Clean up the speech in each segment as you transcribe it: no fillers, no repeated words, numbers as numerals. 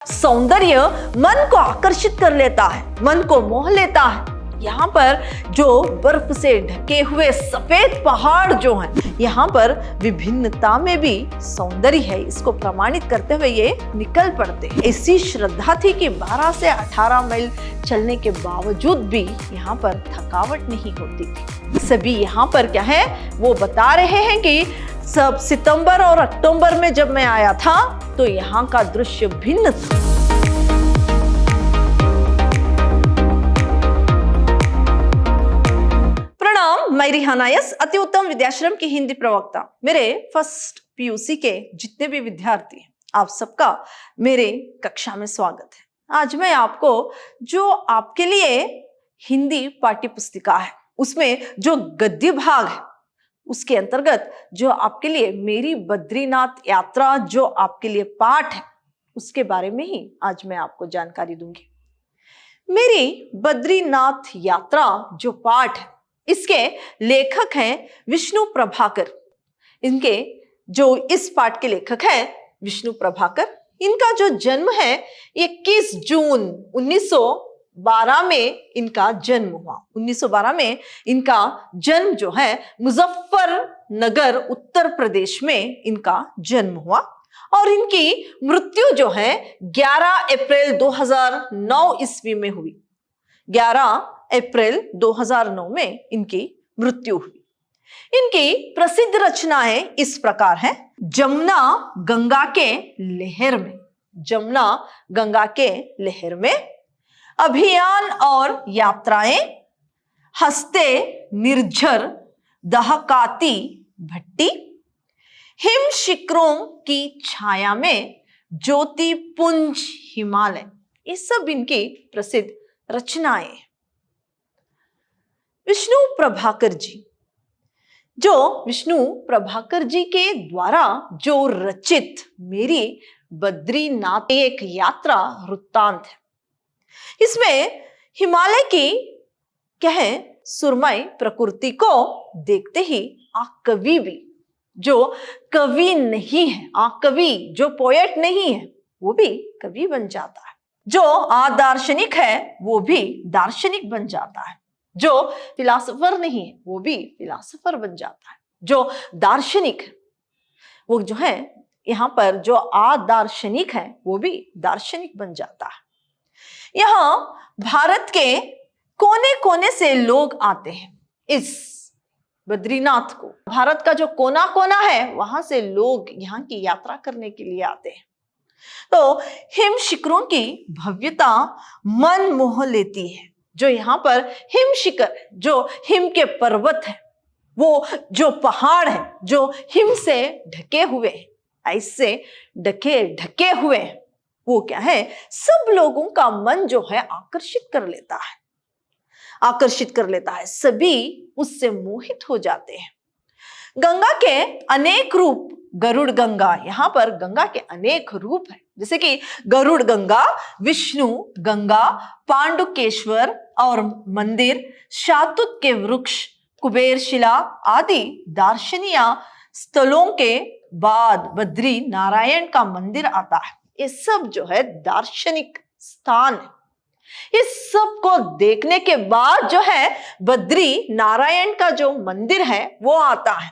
सौंदर्य मन को आकर्षित कर लेता है, मन को मोह लेता है। यहाँ पर जो बर्फ से ढके हुए सफेद पहाड़ जो हैं, यहाँ पर विभिन्नता में भी सौंदर्य है, इसको प्रमाणित करते हुए ये निकल पड़ते हैं। ऐसी श्रद्धा थी कि 12 से 18 मील चलने के बावजूद भी यहाँ पर थकावट नहीं होती थी। सभी यहाँ पर क्या है वो बता रहे हैं कि सब सितंबर और अक्टूबर में जब मैं आया था तो यहाँ का दृश्य भिन्न था। प्रणाम, मैं रिहाना यस, अति उत्तम विद्याश्रम की हिंदी प्रवक्ता। मेरे फर्स्ट पीयूसी के जितने भी विद्यार्थी हैं, आप सबका मेरे कक्षा में स्वागत है। आज मैं आपको जो आपके लिए हिंदी पाठ्य पुस्तिका है उसमें जो गद्य भाग है उसके अंतर्गत जो आपके लिए मेरी बद्रीनाथ यात्रा जो आपके लिए पाठ है उसके बारे में ही आज मैं आपको जानकारी दूंगी। मेरी बद्रीनाथ यात्रा जो पाठ है इसके लेखक हैं विष्णु प्रभाकर। इनके जो इस पाठ के लेखक हैं विष्णु प्रभाकर, इनका जो जन्म है 21 जून 1912 में इनका जन्म हुआ। 1912 में इनका जन्म जो है मुजफ्फरनगर उत्तर प्रदेश में इनका जन्म हुआ और इनकी मृत्यु जो है 11 अप्रैल 2009 ईस्वी में हुई। 11 अप्रैल 2009 में इनकी मृत्यु हुई। इनकी प्रसिद्ध रचनाएं इस प्रकार हैं। जमुना गंगा के लहर में, जमुना गंगा के लहर में, अभियान और यात्राएं, हंसते निर्झर दहकाती भट्टी, हिम शिखरों की छाया में, ज्योति पुंज हिमालय, ये सब इनकी प्रसिद्ध रचनाएं। विष्णु प्रभाकर जी, जो विष्णु प्रभाकर जी के द्वारा जो रचित मेरी बद्रीनाथ एक यात्रा वृत्तांत है, इसमें हिमालय की क्या है सुरमई प्रकृति को देखते ही कवि भी जो कवि नहीं है, कवि जो पोएट नहीं है वो भी कवि बन जाता है, जो दार्शनिक है वो भी दार्शनिक बन जाता है, जो फिलासफर नहीं है वो भी फिलासफर बन जाता है, जो दार्शनिक है वो जो है यहाँ पर जो दार्शनिक है वो भी दार्शनिक बन जाता है। यहाँ भारत के कोने कोने से लोग आते हैं इस बद्रीनाथ को। भारत का जो कोना कोना है वहां से लोग यहाँ की यात्रा करने के लिए आते हैं। तो हिम शिखरों की भव्यता मन मोह लेती है। जो यहाँ पर हिम शिखर, जो हिम के पर्वत है, वो जो पहाड़ है जो हिम से ढके हुए हैं, ऐसे ढके हुए हैं, वो क्या है सब लोगों का मन जो है आकर्षित कर लेता है, सभी उससे मोहित हो जाते हैं। गंगा के अनेक रूप, गरुड़ गंगा, यहाँ पर गंगा के अनेक रूप है, जैसे कि गरुड़ गंगा, विष्णु गंगा, पांडुकेश्वर और मंदिर, शातुत के वृक्ष, कुबेर शिला आदि दार्शनिक स्थलों के बाद बद्री नारायण का मंदिर आता है। ये सब जो है दार्शनिक स्थान है। इस सब को देखने के बाद जो है बद्री नारायण का जो मंदिर है वो आता है।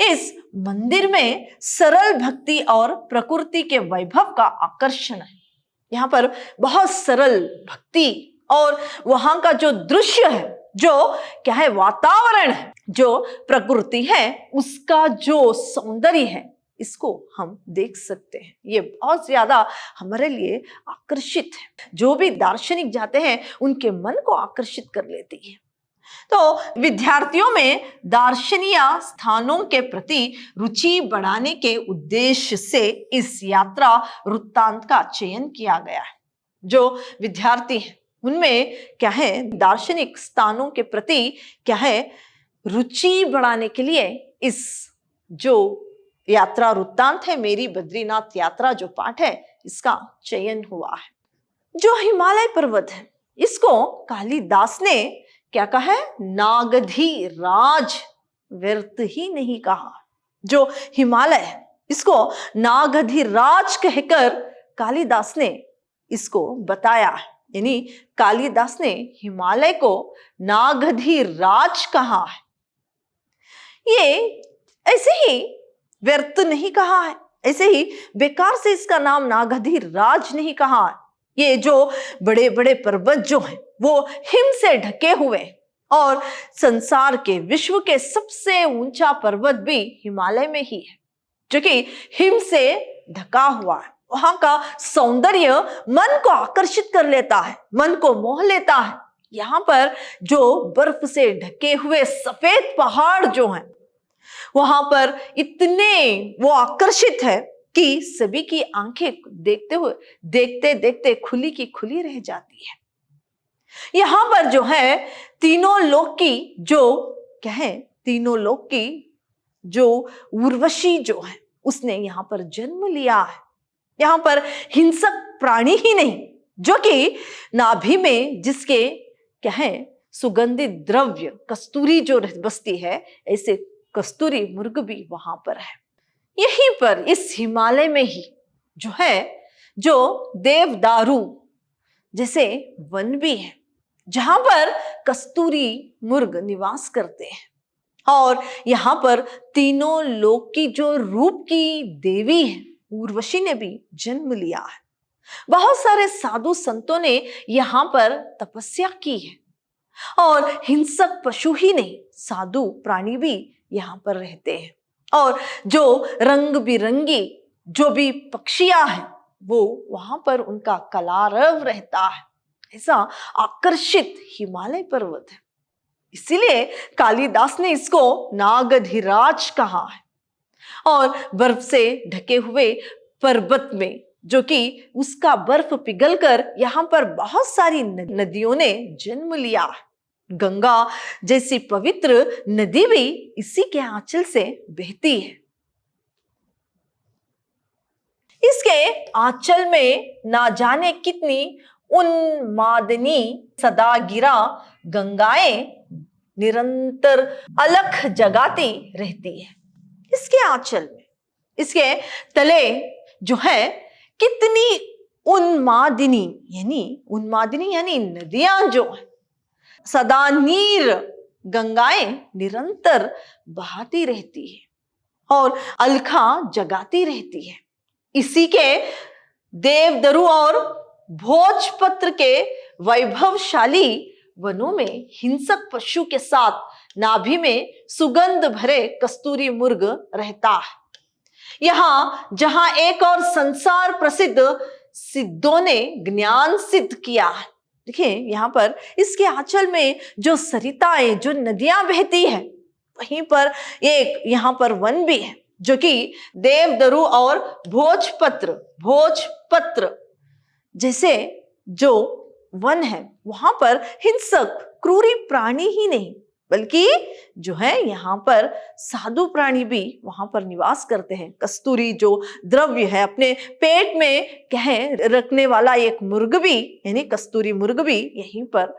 इस मंदिर में सरल भक्ति और प्रकृति के वैभव का आकर्षण है। यहाँ पर बहुत सरल भक्ति और वहां का जो दृश्य है, जो क्या है वातावरण है, जो प्रकृति है, उसका जो सौंदर्य है, इसको हम देख सकते हैं। ये बहुत ज्यादा हमारे लिए आकर्षित है। जो भी दार्शनिक जाते हैं उनके मन को आकर्षित कर लेती है। तो विद्यार्थियों में दार्शनिक स्थानों के प्रति रुचि बढ़ाने के उद्देश्य से इस यात्रा वृत्तांत का चयन किया गया है। जो विद्यार्थी हैं उनमें क्या है दार्शनिक स्थानों के प्रति क्या है रुचि बढ़ाने के लिए इस जो यात्रा वृत्तांत है मेरी बद्रीनाथ यात्रा जो पाठ है इसका चयन हुआ है। जो हिमालय पर्वत है इसको कालिदास ने क्या कहा है, नागधी राज व्यर्थ ही नहीं कहा। जो हिमालय है इसको नागधी राज कहकर कालिदास ने इसको बताया है। यानी कालिदास ने हिमालय को नागधिराज कहा है। ये ऐसे ही व्यर्थ नहीं कहा है, ऐसे ही बेकार से इसका नाम नागधिराज नहीं कहा है। ये जो बड़े बड़े पर्वत जो हैं वो हिम से ढके हुए, और संसार के विश्व के सबसे ऊंचा पर्वत भी हिमालय में ही है, जो कि हिम से ढका हुआ है। वहां का सौंदर्य मन को आकर्षित कर लेता है, मन को मोह लेता है। यहाँ पर जो बर्फ से ढके हुए सफेद पहाड़ जो हैं, वहां पर इतने वो आकर्षित है कि सभी की आंखें देखते देखते खुली की खुली रह जाती है। यहां पर जो है तीनों लोक की जो उर्वशी जो है उसने यहां पर जन्म लिया है। यहां पर हिंसक प्राणी ही नहीं, जो कि नाभि में जिसके सुगंधित द्रव्य कस्तूरी जो बसती है, ऐसे कस्तूरी मुर्ग भी वहां पर है। यहीं पर इस हिमालय में ही जो देवदारू जैसे वन भी है, जहां पर कस्तूरी मुर्ग निवास करते हैं। और यहाँ पर तीनों लोक की जो रूप की देवी है उर्वशी ने भी जन्म लिया है। बहुत सारे साधु संतों ने यहाँ पर तपस्या की है, और हिंसक पशु ही नहीं, साधु प्राणी भी यहाँ पर रहते हैं। और जो रंग बिरंगी जो भी पक्षियां हैं वो वहां पर उनका कलारव रहता है। ऐसा आकर्षित हिमालय पर्वत है, इसीलिए कालिदास ने इसको नागधिराज कहा है। और बर्फ से ढके हुए पर्वत में जो कि उसका बर्फ पिघलकर यहाँ पर बहुत सारी नदियों ने जन्म लिया है। गंगा जैसी पवित्र नदी भी इसी के आंचल से बहती है। इसके आंचल में ना जाने कितनी उन्मादनी सदागिरा गंगाएं निरंतर अलख जगाती रहती है। इसके आंचल में, इसके तले जो है कितनी उन्मादिनी यानी नदियां जो है, सदा नीर गंगाएं निरंतर बहाती रहती है और अलखा जगाती रहती है। इसी के देवदारू और भोजपत्र के वैभवशाली वनों में हिंसक पशु के साथ नाभि में सुगंध भरे कस्तूरी मुर्ग रहता है। यहां जहां एक और संसार प्रसिद्ध सिद्धों ने ज्ञान सिद्ध किया है। देखिए यहाँ पर इसके आंचल में जो सरिताएं, जो नदियां बहती है, वहीं पर एक यहाँ पर वन भी है जो कि देवदारू और भोजपत्र जैसे जो वन है, वहां पर हिंसक क्रूरी प्राणी ही नहीं बल्कि जो है यहाँ पर साधु प्राणी भी वहां पर निवास करते हैं। कस्तूरी जो द्रव्य है अपने पेट में रखने वाला एक मुर्ग भी यानी कस्तूरी मुर्ग भी यहीं पर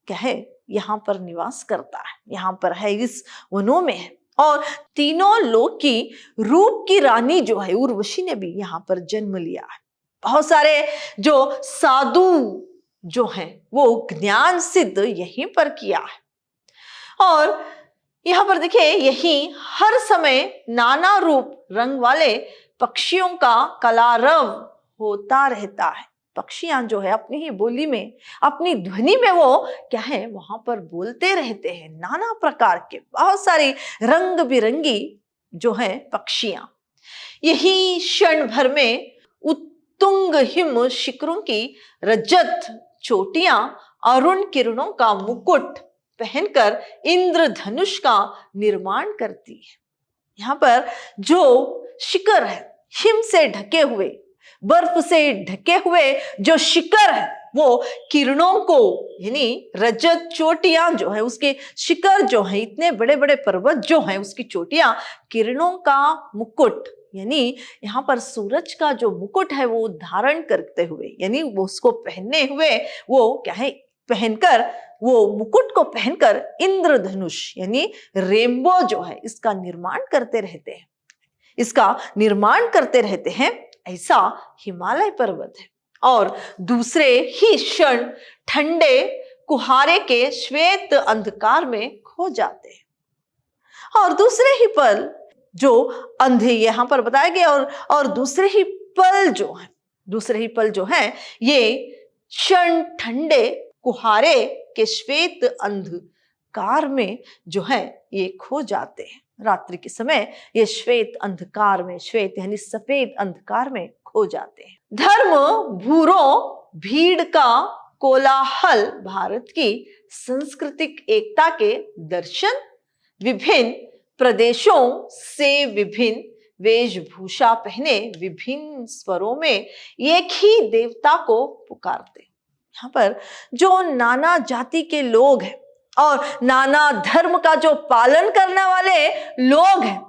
यहाँ पर निवास करता है, यहाँ पर है, इस वनों में है। और तीनों लोक की रूप की रानी जो है उर्वशी ने भी यहाँ पर जन्म लिया है। बहुत सारे जो साधु जो हैं वो ज्ञान सिद्ध यहीं पर किया है। और यहाँ पर देखिए यही हर समय नाना रूप रंग वाले पक्षियों का कलारव होता रहता है। पक्षियां जो है अपनी ही बोली में, अपनी ध्वनि में वो वहां पर बोलते रहते हैं। नाना प्रकार के बहुत सारी रंग बिरंगी जो है पक्षियां यही क्षण भर में उत्तुंग हिम शिखरों की रजत चोटियां अरुण किरणों का मुकुट पहनकर इंद्रधनुष का निर्माण करती है। यहाँ पर जो शिखर है, हिम से ढके हुए, बर्फ से ढके हुए जो शिखर है वो किरणों को यानी रजत चोटियां जो है उसके शिखर जो है, इतने बड़े बड़े पर्वत जो है उसकी चोटियां किरणों का मुकुट यानी यहाँ पर सूरज का जो मुकुट है वो धारण करते हुए यानी वो उसको पहने हुए वो पहनकर वो मुकुट को पहनकर इंद्रधनुष यानी रेनबो जो है इसका निर्माण करते रहते हैं, ऐसा हिमालय पर्वत है। और दूसरे ही क्षण ठंडे कुहारे के श्वेत अंधकार में खो जाते हैं। और दूसरे ही पल जो अंधे यहां पर बताया गया, और दूसरे ही पल जो है ये क्षण ठंडे कुहारे के श्वेत अंधकार में जो है ये खो जाते हैं। रात्रि के समय ये श्वेत अंधकार में, श्वेत यानी सफेद अंधकार में खो जाते हैं। धर्म भूरों भीड़ का कोलाहल भारत की सांस्कृतिक एकता के दर्शन, विभिन्न प्रदेशों से विभिन्न वेशभूषा पहने विभिन्न स्वरों में एक ही देवता को पुकारते। यहाँ पर जो नाना जाति के लोग हैं और नाना धर्म का जो पालन करने वाले लोग हैं,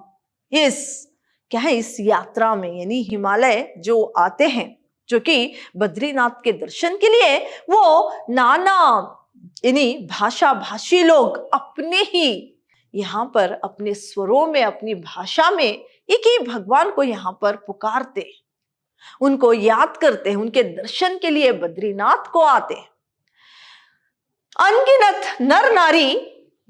इस यात्रा में यानी हिमालय जो आते हैं, जो कि बद्रीनाथ के दर्शन के लिए, वो नाना यानी भाषा भाषी लोग अपने ही यहाँ पर अपने स्वरों में, अपनी भाषा में एक ही भगवान को यहाँ पर पुकारते, उनको याद करते हैं, उनके दर्शन के लिए बद्रीनाथ को आते। अनगिनत नर नारी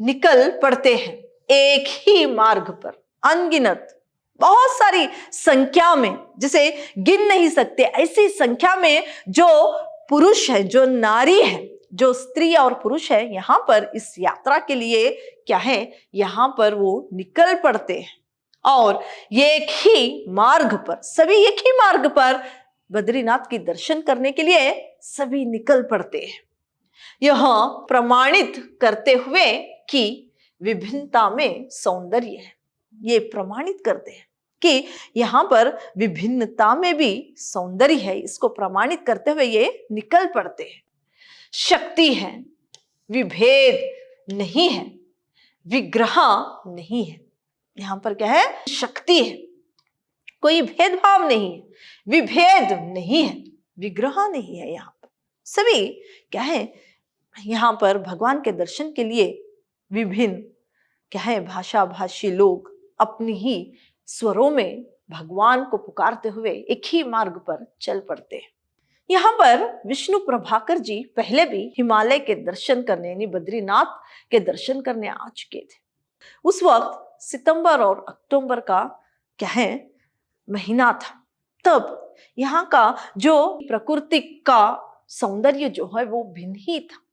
निकल पड़ते हैं एक ही मार्ग पर, अनगिनत बहुत सारी संख्या में, जिसे गिन नहीं सकते ऐसी संख्या में जो पुरुष है, जो नारी है, जो स्त्री और पुरुष है, यहाँ पर इस यात्रा के लिए क्या है, यहाँ पर वो निकल पड़ते हैं और एक ही मार्ग पर, सभी एक ही मार्ग पर बद्रीनाथ की दर्शन करने के लिए सभी निकल पड़ते हैं। यह प्रमाणित करते हुए कि विभिन्नता में सौंदर्य है, ये प्रमाणित करते हैं कि यहाँ पर विभिन्नता में भी सौंदर्य है, इसको प्रमाणित करते हुए ये निकल पड़ते हैं। शक्ति है, विभेद नहीं है, विग्रह नहीं है। यहाँ पर क्या है, शक्ति है, कोई भेदभाव नहीं है, विभेद नहीं है, विग्रह नहीं है। यहाँ पर सभी क्या है, यहाँ पर भगवान के दर्शन के लिए विभिन्न क्या है भाषा भाषी लोग अपनी ही स्वरों में भगवान को पुकारते हुए एक ही मार्ग पर चल पड़ते हैं। यहाँ पर विष्णु प्रभाकर जी पहले भी हिमालय के दर्शन करने यानी बद्रीनाथ के दर्शन करने आ चुके थे। उस वक्त सितंबर और अक्टूबर का क्या है महीना था, तब यहाँ का जो प्रकृति का सौंदर्य जो है वो भिन्न ही था।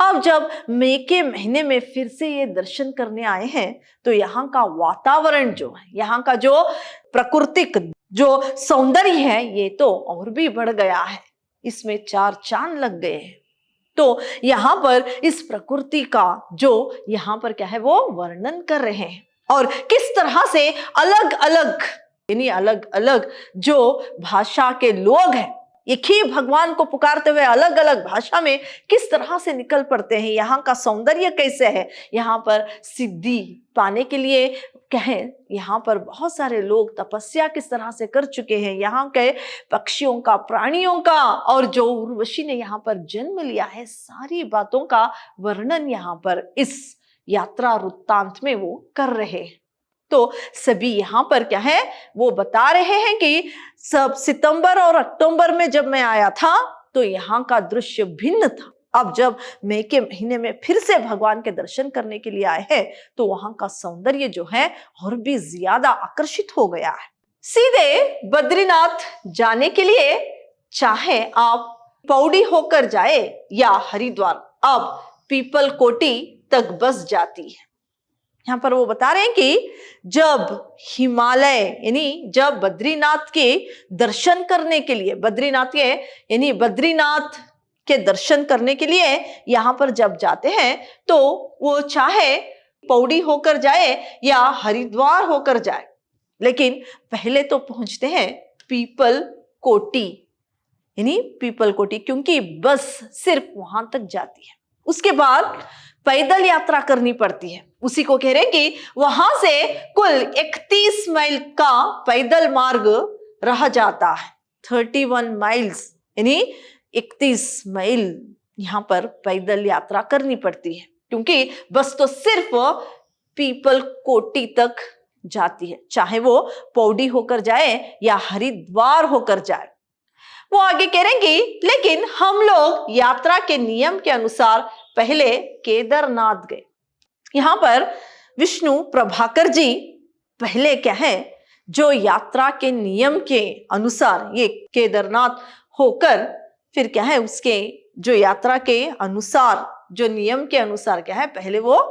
अब जब मई के महीने में फिर से ये दर्शन करने आए हैं तो यहाँ का वातावरण जो है, यहाँ का जो प्राकृतिक जो सौंदर्य है, ये तो और भी बढ़ गया है, इसमें चार चांद लग गए हैं। तो यहाँ पर इस प्रकृति का जो यहाँ पर क्या है वो वर्णन कर रहे हैं और किस तरह से अलग अलग यानी अलग अलग जो भाषा के लोग हैं एक ही भगवान को पुकारते हुए अलग अलग भाषा में किस तरह से निकल पड़ते हैं। यहाँ का सौंदर्य कैसे है, यहाँ पर सिद्धि पाने के लिए कहें, यहाँ पर बहुत सारे लोग तपस्या किस तरह से कर चुके हैं, यहाँ के पक्षियों का, प्राणियों का और जो उर्वशी ने यहाँ पर जन्म लिया है, सारी बातों का वर्णन यहाँ पर इस यात्रा वृत्तांत में वो कर रहे हैं। तो सभी यहाँ पर क्या है वो बता रहे हैं कि सब सितंबर और अक्टूबर में जब मैं आया था तो यहाँ का दृश्य भिन्न था। अब जब मई के महीने में फिर से भगवान के दर्शन करने के लिए आए हैं तो वहां का सौंदर्य जो है और भी ज्यादा आकर्षित हो गया है। सीधे बद्रीनाथ जाने के लिए चाहे आप पौड़ी होकर जाए या हरिद्वार, अब पीपल कोटी तक बस जाती है। यहाँ पर वो बता रहे हैं कि जब हिमालय यानी जब बद्रीनाथ के दर्शन करने के लिए, बद्रीनाथ यानी बद्रीनाथ के दर्शन करने के लिए यहाँ पर जब जाते हैं तो वो चाहे पौड़ी होकर जाए या हरिद्वार होकर जाए, लेकिन पहले तो पहुंचते हैं पीपल कोटी यानी पीपल कोटी, क्योंकि बस सिर्फ वहां तक जाती है। उसके बाद पैदल यात्रा करनी पड़ती है। उसी को कह रहे हैं कि वहां से कुल 31 माइल का पैदल मार्ग रह जाता है। 31 माइल्स यानी 31 माइल यहाँ पर पैदल यात्रा करनी पड़ती है, क्योंकि बस तो सिर्फ पीपल कोटी तक जाती है, चाहे वो पौड़ी होकर जाए या हरिद्वार होकर जाए। वो आगे कह रहे हैं कि लेकिन हम लोग यात्रा के नियम के अनुसार पहले केदारनाथ गए। यहां पर विष्णु प्रभाकर जी पहले क्या है, जो यात्रा के नियम के अनुसार ये केदारनाथ होकर फिर क्या है, उसके जो यात्रा के अनुसार जो नियम के अनुसार क्या है, पहले वो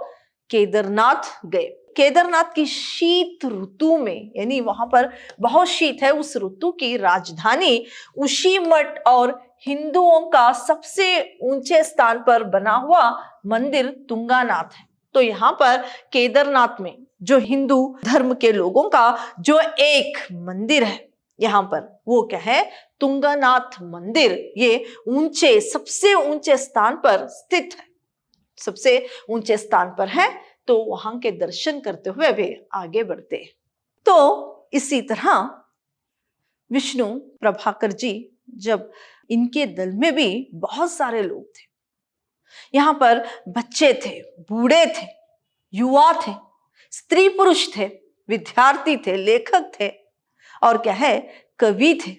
केदारनाथ गए। केदारनाथ की शीत ऋतु में, यानी वहां पर बहुत शीत है, उस ऋतु की राजधानी ऊशीमठ और हिंदुओं का सबसे ऊंचे स्थान पर बना हुआ मंदिर तुंगानाथ है। तो यहाँ पर केदारनाथ में जो हिंदू धर्म के लोगों का जो एक मंदिर है यहाँ पर, वो क्या है, तुंगानाथ मंदिर। ये ऊंचे, सबसे ऊंचे स्थान पर स्थित है, सबसे ऊंचे स्थान पर है। तो वहां के दर्शन करते हुए वे आगे बढ़ते। तो इसी तरह विष्णु प्रभाकर जी, जब इनके दल में भी बहुत सारे लोग थे, यहाँ पर बच्चे थे, बूढ़े थे, युवा थे, स्त्री पुरुष थे, विद्यार्थी थे, लेखक थे और क्या है, कवि थे,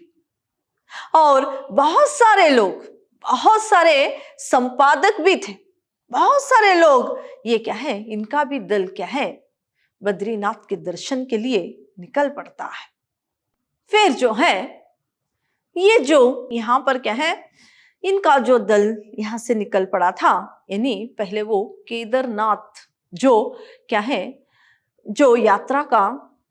और बहुत सारे लोग, बहुत सारे संपादक भी थे, बहुत सारे लोग। ये क्या है, इनका भी दल क्या है, बद्रीनाथ के दर्शन के लिए निकल पड़ता है। फिर जो है, ये जो यहाँ पर क्या है, इनका जो दल यहाँ से निकल पड़ा था, यानी पहले वो केदारनाथ जो क्या है, जो यात्रा का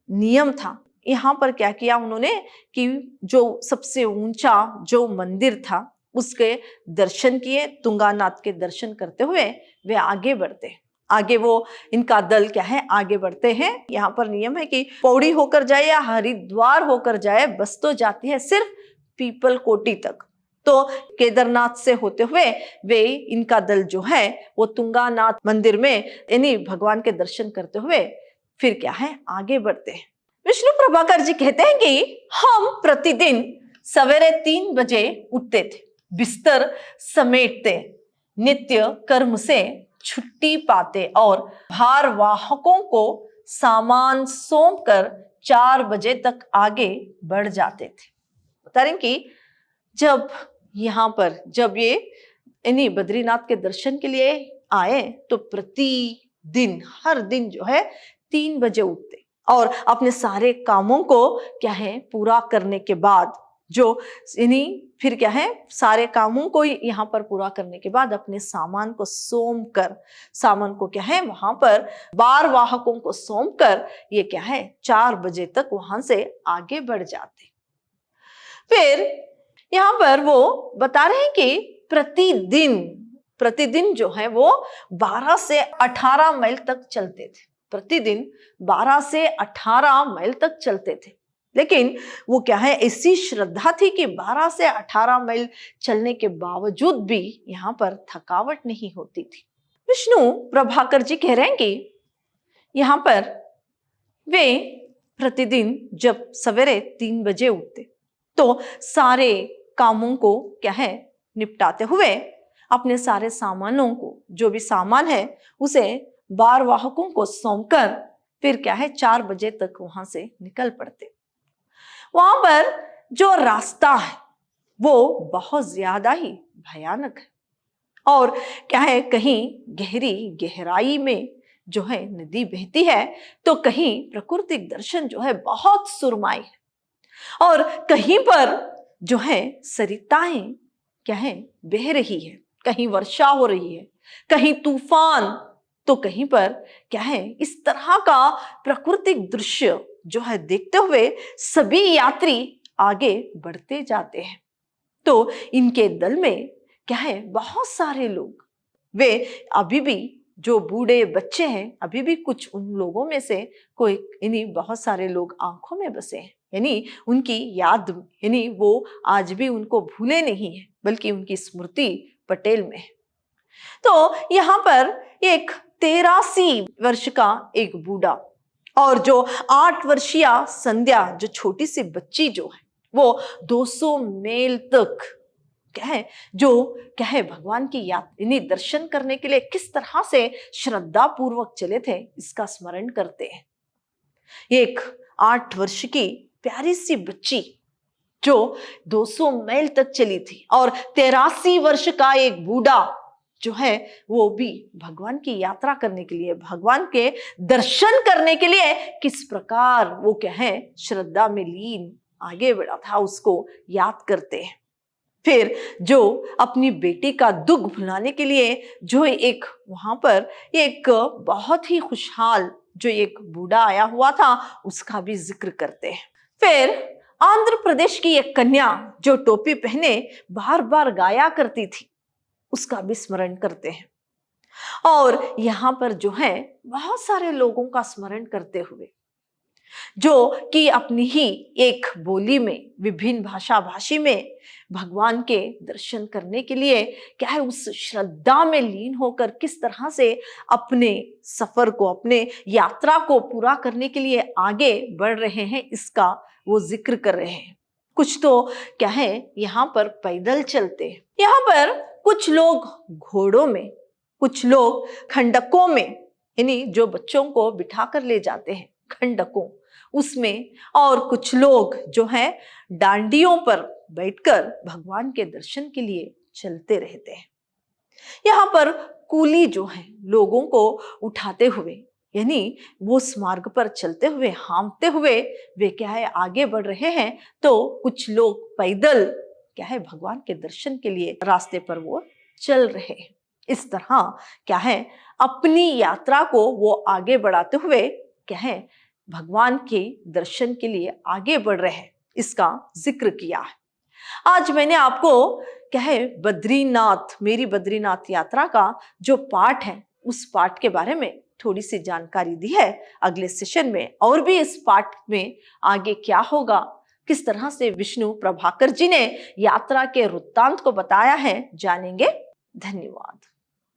नियम था, यहाँ पर क्या किया उन्होंने कि जो सबसे ऊंचा जो मंदिर था उसके दर्शन किए। तुंगानाथ के दर्शन करते हुए वे आगे बढ़ते। आगे वो इनका दल क्या है, आगे बढ़ते हैं। यहाँ पर नियम है कि पौड़ी होकर जाए या हरिद्वार होकर जाए, बस तो जाती है सिर्फ पीपल कोटी तक। तो केदारनाथ से होते हुए वे, इनका दल जो है वो तुंगानाथ मंदिर में यानी भगवान के दर्शन करते हुए फिर क्या है, आगे बढ़ते हैं। विष्णु प्रभाकर जी कहते हैं कि हम प्रतिदिन सवेरे 3 बजे उठते थे, बिस्तर समेटते, नित्य कर्म से छुट्टी पाते और भार वाहकों को सामान सौंप कर 4 बजे तक आगे बढ़ जाते थे। बता रहे कि जब यहाँ पर जब ये यानी बद्रीनाथ के दर्शन के लिए आए तो प्रतिदिन, हर दिन जो है 3 बजे उठते और अपने सारे कामों को क्या है पूरा करने के बाद, जो यानी फिर क्या है, सारे कामों को यहाँ पर पूरा करने के बाद अपने सामान को सौंप कर, सामान को क्या है वहां पर बार वाहकों को सौंप कर ये क्या है 4 बजे तक वहां से आगे बढ़ जाते। फिर यहाँ पर वो बता रहे हैं कि प्रतिदिन जो है वो 12 से 18 मील तक चलते थे। प्रतिदिन 12 से 18 मील तक चलते थे। लेकिन वो क्या है, ऐसी श्रद्धा थी कि 12 से 18 मील चलने के बावजूद भी यहाँ पर थकावट नहीं होती थी। विष्णु प्रभाकर जी कह रहे हैं कि यहाँ पर वे प्रतिदिन जब सवेरे 3 बजे उठते तो सारे कामों को क्या है निपटाते हुए अपने सारे सामानों को, जो भी सामान है उसे बार वाहकों को सौंपकर फिर क्या है 4 बजे तक वहां से निकल पड़ते। वहां पर जो रास्ता है वो बहुत ज्यादा ही भयानक है और क्या है, कहीं गहरी गहराई में जो है नदी बहती है तो कहीं प्राकृतिक दर्शन जो है बहुत सुरमाई है और कहीं पर जो है सरिताएं क्या है बह रही है, कहीं वर्षा हो रही है, कहीं तूफान, तो कहीं पर क्या है इस तरह का प्राकृतिक दृश्य जो है देखते हुए सभी यात्री आगे बढ़ते जाते हैं। तो इनके दल में क्या है बहुत सारे लोग, वे अभी भी जो बूढ़े बच्चे हैं, अभी भी कुछ उन लोगों में से कोई इन्हीं बहुत सारे लोग आंखों में बसे हैं, यानी उनकी याद, यानी वो आज भी उनको भूले नहीं है बल्कि उनकी स्मृति पटेल में है। तो यहाँ पर एक 83 वर्ष का एक बूढ़ा और जो 8 वर्षीय संध्या, जो छोटी सी बच्ची जो है वो 200 मील तक क्या है, जो क्या है भगवान की यात्रा दर्शन करने के लिए किस तरह से श्रद्धा पूर्वक चले थे इसका स्मरण करते हैं। एक 8 वर्ष की प्यारी सी बच्ची जो 200 मील तक चली थी, और 83 वर्ष का एक बूढ़ा जो है वो भी भगवान की यात्रा करने के लिए, भगवान के दर्शन करने के लिए किस प्रकार वो क्या है श्रद्धा में लीन आगे बढ़ा था, उसको याद करते हैं। फिर जो अपनी बेटी का दुख भुलाने के लिए जो एक वहां पर एक बहुत ही खुशहाल जो एक बूढ़ा आया हुआ था, उसका भी जिक्र करते हैं। फिर आंध्र प्रदेश की एक कन्या जो टोपी पहने बार बार गाया करती थी, उसका भी स्मरण करते हैं। और यहाँ पर जो है बहुत सारे लोगों का स्मरण करते हुए, जो कि अपनी ही एक बोली में, विभिन्न भाषा भाषी में भगवान के दर्शन करने के लिए क्या है उस श्रद्धा में लीन होकर किस तरह से अपने सफर को, अपने यात्रा को पूरा करने के लिए आगे बढ़ रहे हैं, इसका वो जिक्र कर रहे हैं। कुछ तो क्या है यहाँ पर पैदल चलते हैं, यहाँ पर कुछ लोग घोड़ों में, कुछ लोग खंडकों में, यानी जो बच्चों को बिठा कर ले जाते हैं खंडकों उसमें, और कुछ लोग जो है डांडियों पर बैठकर भगवान के दर्शन के लिए चलते रहते हैं। यहाँ पर कूली जो है लोगों को उठाते हुए, यानी वो उस मार्ग पर चलते हुए, हाँफते हुए वे क्या है आगे बढ़ रहे हैं, तो कुछ लोग पैदल क्या है भगवान के दर्शन के लिए रास्ते पर वो चल रहे हैं। इस तरह क्या है अपनी यात्रा को वो आगे बढ़ाते हुए क्या है भगवान के दर्शन के लिए आगे बढ़ रहे हैं, इसका जिक्र किया है। आज मैंने आपको क्या है बद्रीनाथ, मेरी बद्रीनाथ यात्रा का जो पाठ है उस पाठ के बारे में थोड़ी सी जानकारी दी है। अगले सेशन में और भी इस पाठ में आगे क्या होगा, किस तरह से विष्णु प्रभाकर जी ने यात्रा के वृत्तांत को बताया है, जानेंगे। धन्यवाद।